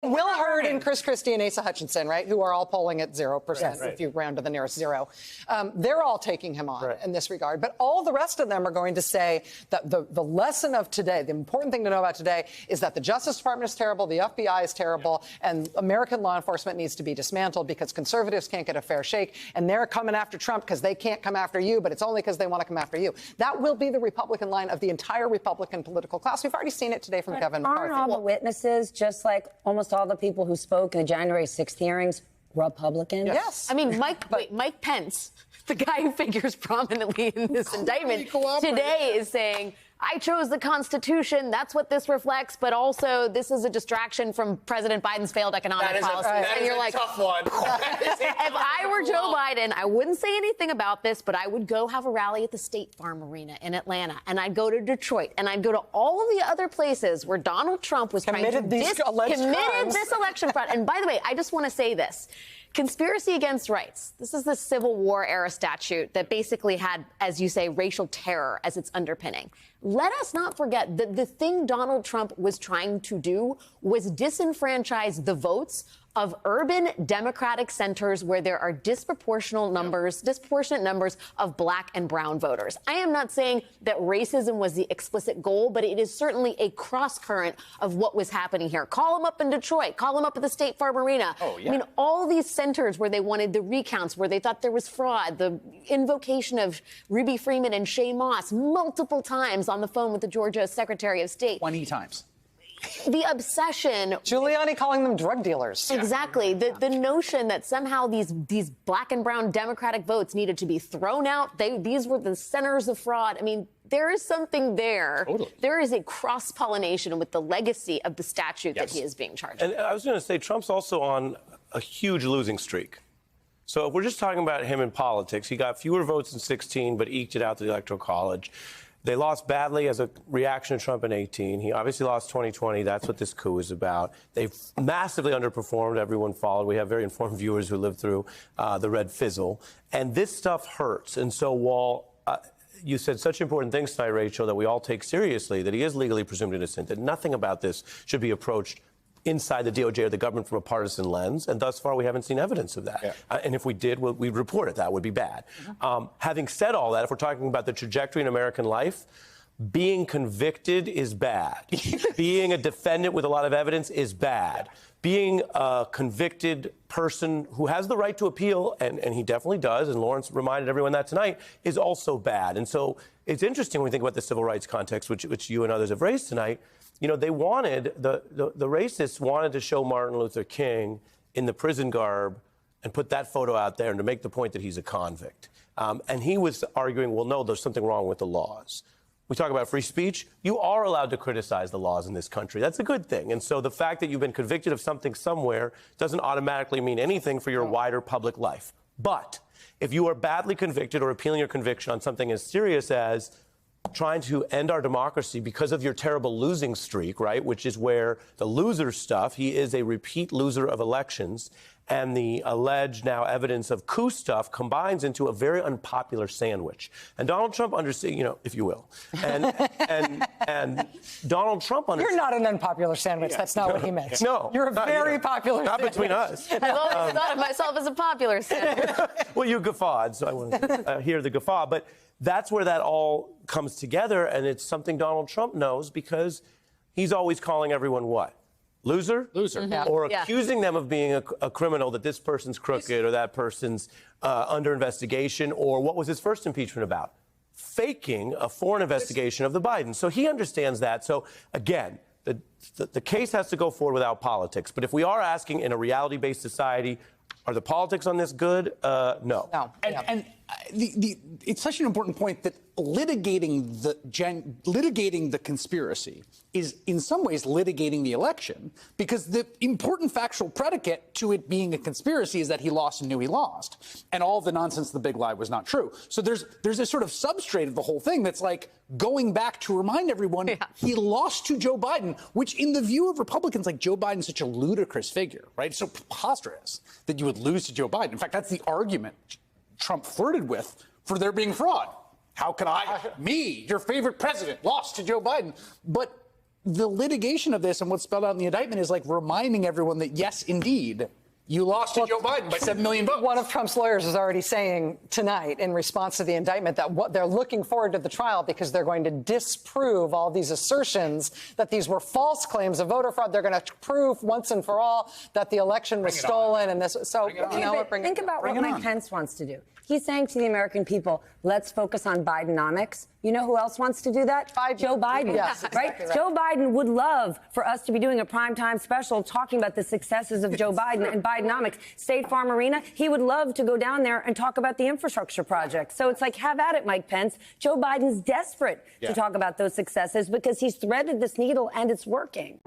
Will Hurd and Chris Christie and Asa Hutchinson, right, who are all polling at 0%, if you round to the nearest zero. They're all taking him on in this regard. But all the rest of them are going to say that the lesson of today, the important thing to know about today, is that the Justice Department is terrible, the FBI is terrible, and American law enforcement needs to be dismantled because conservatives can't get a fair shake, and they're coming after Trump because they can't come after you, but it's only because they want to come after you. That will be the Republican line of the entire Republican political class. We've already seen it today from Kevin McCarthy. Aren't all the witnesses, just like almost all the people who spoke in the January 6th hearings, Republicans? Yes. I mean, Mike Pence, the guy who figures prominently in this indictment, today is saying, I chose the Constitution. That's what this reflects. But also, this is a distraction from President Biden's failed economic policies. That is a tough one. If I were Joe Biden, I wouldn't say anything about this, but I would go have a rally at the State Farm Arena in Atlanta, and I'd go to Detroit, and I'd go to all of the other places where Donald Trump was committed this election fraud. And by the way, I just want to say this. Conspiracy against rights. This is the Civil War era statute that basically had, as you say, racial terror as its underpinning. Let us not forget that the thing Donald Trump was trying to do was disenfranchise the votes of urban Democratic centers where there are disproportionate numbers of black and brown voters. I am not saying that racism was the explicit goal, but it is certainly a cross current of what was happening here. Call them up in Detroit. Call them up at the State Farm Arena. I mean, all these centers where they wanted the recounts, where they thought there was fraud, the invocation of Ruby Freeman and Shay Moss multiple times on the phone with the Georgia Secretary of State. 20 times. The obsession. Giuliani calling them drug dealers. Exactly. The notion that somehow these black and brown Democratic votes needed to be thrown out. These were the centers of fraud. I mean, there is something there. Totally. There is a cross-pollination with the legacy of the statute that he is being charged with. And I was going to say, Trump's also on a huge losing streak. So if we're just talking about him in politics, he got fewer votes in 16, but eked it out to the Electoral College. They lost badly as a reaction to Trump in 18. He obviously lost 2020. That's what this coup is about. They've massively underperformed. Everyone followed. We have very informed viewers who lived through the red fizzle. And this stuff hurts. And so while you said such important things tonight, Rachel, that we all take seriously, that he is legally presumed innocent, that nothing about this should be approached inside the DOJ or the government from a partisan lens, and thus far we haven't seen evidence of that. And if we did, we'd report it. That would be bad. Having said all that, if we're talking about the trajectory in American life, being convicted is bad. Being a defendant with a lot of evidence is bad. Being a convicted person who has the right to appeal, and he definitely does, and Lawrence reminded everyone that tonight, is also bad. And so it's interesting when we think about the civil rights context, which you and others have raised tonight. You know, they wanted, the racists wanted to show Martin Luther King in the prison garb and put that photo out there and to make the point that he's a convict. And he was arguing, well, no, there's something wrong with the laws. We talk about free speech. You are allowed to criticize the laws in this country. That's a good thing. And so the fact that you've been convicted of something somewhere doesn't automatically mean anything for your wider public life. But if you are badly convicted or appealing your conviction on something as serious as trying to end our democracy because of your terrible losing streak, right, which is where the loser stuff, he is a repeat loser of elections, and the alleged now evidence of coup stuff combines into a very unpopular sandwich. And Donald Trump understands, you know, if you will. And Donald Trump understands. You're not an unpopular sandwich. That's not what he meant. No. You're a very popular not sandwich. Between us. I've always thought of myself as a popular sandwich. Well, you guffawed, so I want to hear the guffaw. But that's where that all comes together, and it's something Donald Trump knows because he's always calling everyone what? Loser? Loser. Mm-hmm. Or accusing them of being a criminal, that this person's crooked or that person's under investigation, or what was his first impeachment about? Faking a foreign investigation of the Bidens. So he understands that. So, again, the case has to go forward without politics. But if we are asking in a reality-based society, are the politics on this good? No. No. And it's such an important point that litigating the conspiracy is in some ways litigating the election, because the important factual predicate to it being a conspiracy is that he lost and knew he lost, and all the nonsense, the big lie, was not true. So there's this sort of substrate of the whole thing that's like going back to remind everyone he lost to Joe Biden, which in the view of Republicans, like, Joe Biden's such a ludicrous figure, right? It's so preposterous that you would lose to Joe Biden. In fact, that's the argument Trump flirted with for there being fraud. How can me, your favorite president, lost to Joe Biden? But the litigation of this and what's spelled out in the indictment is like reminding everyone that, yes, indeed, you lost to Joe Biden by 7 million votes. One of Trump's lawyers is already saying tonight in response to the indictment that what they're looking forward to the trial because they're going to disprove all these assertions that these were false claims of voter fraud. They're going to prove once and for all that the election was stolen and this. So think about what Mike Pence wants to do. He's saying to the American people, let's focus on Bidenomics. You know who else wants to do that? Joe Biden. Yes, exactly right. Joe Biden would love for us to be doing a primetime special talking about the successes of Joe Biden and Bidenomics. State Farm Arena, he would love to go down there and talk about the infrastructure project. So it's like, have at it, Mike Pence. Joe Biden's desperate to talk about those successes because he's threaded this needle and it's working.